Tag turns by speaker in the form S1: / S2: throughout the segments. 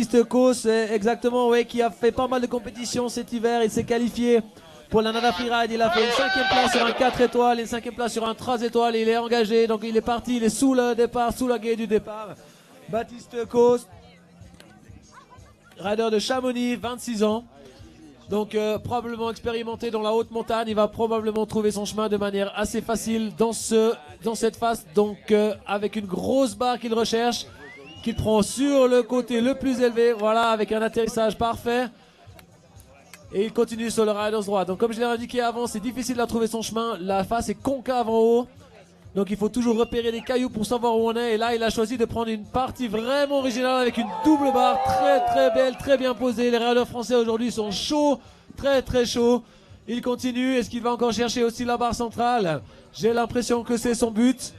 S1: Baptiste Cos, exactement, ouais, qui a fait pas mal de compétitions cet hiver. Il s'est qualifié pour la Nanda Freeride. Il a fait une 5e place sur un 4 étoiles, une 5e place sur un 3 étoiles. Il est engagé, donc il est parti, il est sous le départ, sous la grille du départ. Baptiste Cos, rider de Chamonix, 26 ans. Donc probablement expérimenté dans la haute montagne, il va probablement trouver son chemin de manière assez facile dans cette phase. Donc avec une grosse barre qu'il recherche, qu'il prend sur le côté le plus élevé, voilà, avec un atterrissage parfait. Et il continue sur le riders droit. Donc comme je l'ai indiqué avant, c'est difficile de trouver son chemin. La face est concave en haut. Donc il faut toujours repérer des cailloux pour savoir où on est. Et là, il a choisi de prendre une partie vraiment originale avec une double barre très très belle, très bien posée. Les riders français aujourd'hui sont chauds, très très chauds. Il continue. Est-ce qu'il va encore chercher aussi la barre centrale? J'ai l'impression que c'est son but.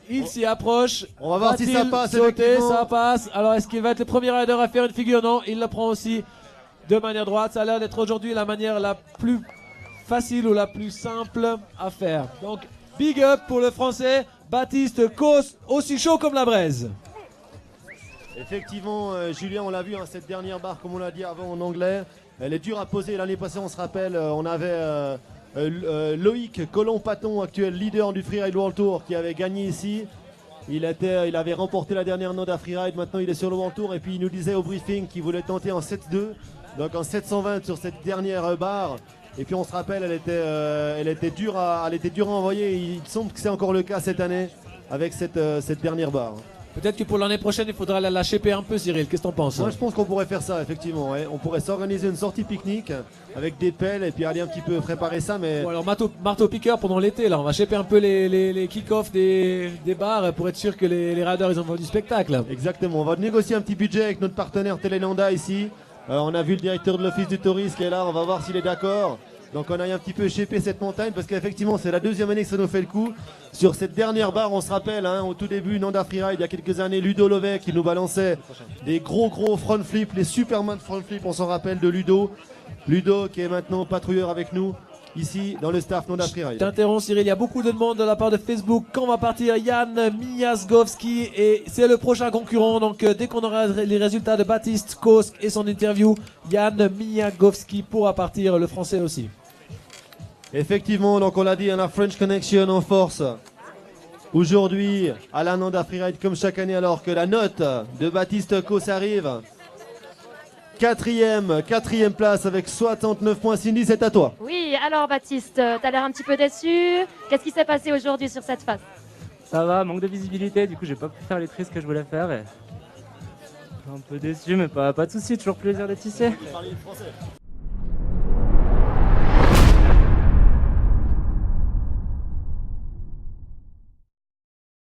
S1: Il s'y approche.
S2: On va voir si ça passe.
S1: Sauter, ça passe. Alors est-ce qu'il va être le premier rider à faire une figure? Non, il la prend aussi de manière droite. Ça a l'air d'être aujourd'hui la manière la plus facile ou la plus simple à faire. Donc big up pour le français Baptiste Cos, aussi chaud comme la braise.
S2: Effectivement, Julien, on l'a vu, hein, cette dernière barre, comme on l'a dit avant en anglais, elle est dure à poser. L'année passée, on se rappelle, on avait Loïc Colomb-Paton, actuel leader du Freeride World Tour, qui avait gagné ici. Il avait remporté la dernière Nanda Freeride, maintenant il est sur le World Tour. Et puis il nous disait au briefing qu'il voulait tenter en 7-2, donc en 720 sur cette dernière barre. Et puis on se rappelle, elle était dure à envoyer. Il semble que c'est encore le cas cette année avec cette dernière barre.
S1: Peut-être que pour l'année prochaine, il faudra la lâcher un peu, Cyril. Qu'est-ce que t'en penses?
S2: Moi, je pense qu'on pourrait faire ça, effectivement. Ouais. On pourrait s'organiser une sortie pique-nique avec des pelles et puis aller un petit peu préparer ça. Mais
S1: bon, alors marteau-piqueur pendant l'été, là, on va shaper un peu les kick-offs des bars pour être sûr que les riders ils envoient du spectacle.
S2: Exactement. On va négocier un petit budget avec notre partenaire Telelanda ici. On a vu le directeur de l'office du tourisme qui est là. On va voir s'il est d'accord. Donc on a un petit peu shaper cette montagne parce qu'effectivement c'est la deuxième année que ça nous fait le coup. Sur cette dernière barre, on se rappelle, hein, au tout début Nanda Freeride, il y a quelques années, Ludo Lovec qui nous balançait des gros front flips, les Superman front flips, on s'en rappelle de Ludo. Ludo qui est maintenant patrouilleur avec nous ici dans le staff Nanda Freeride.
S1: T'interromps, Cyril, il y a beaucoup de demandes de la part de Facebook. Quand va partir Jan Miazgowski? Et c'est le prochain concurrent. Donc dès qu'on aura les résultats de Baptiste Cos et son interview, Jan Miazgowski pourra partir, le français aussi.
S2: Effectivement, donc on l'a dit, la French Connection en force aujourd'hui à la Nanda Freeride comme chaque année, alors que la note de Baptiste Cos arrive. Quatrième place avec 69 points. Cindy, c'est à toi.
S3: Oui, alors Baptiste, t'as l'air un petit peu déçu. Qu'est-ce qui s'est passé aujourd'hui sur cette phase?
S4: Ça va, manque de visibilité, du coup j'ai pas pu faire les tristes que je voulais faire. Et... un peu déçu, mais pas de soucis, toujours plaisir d'être ici.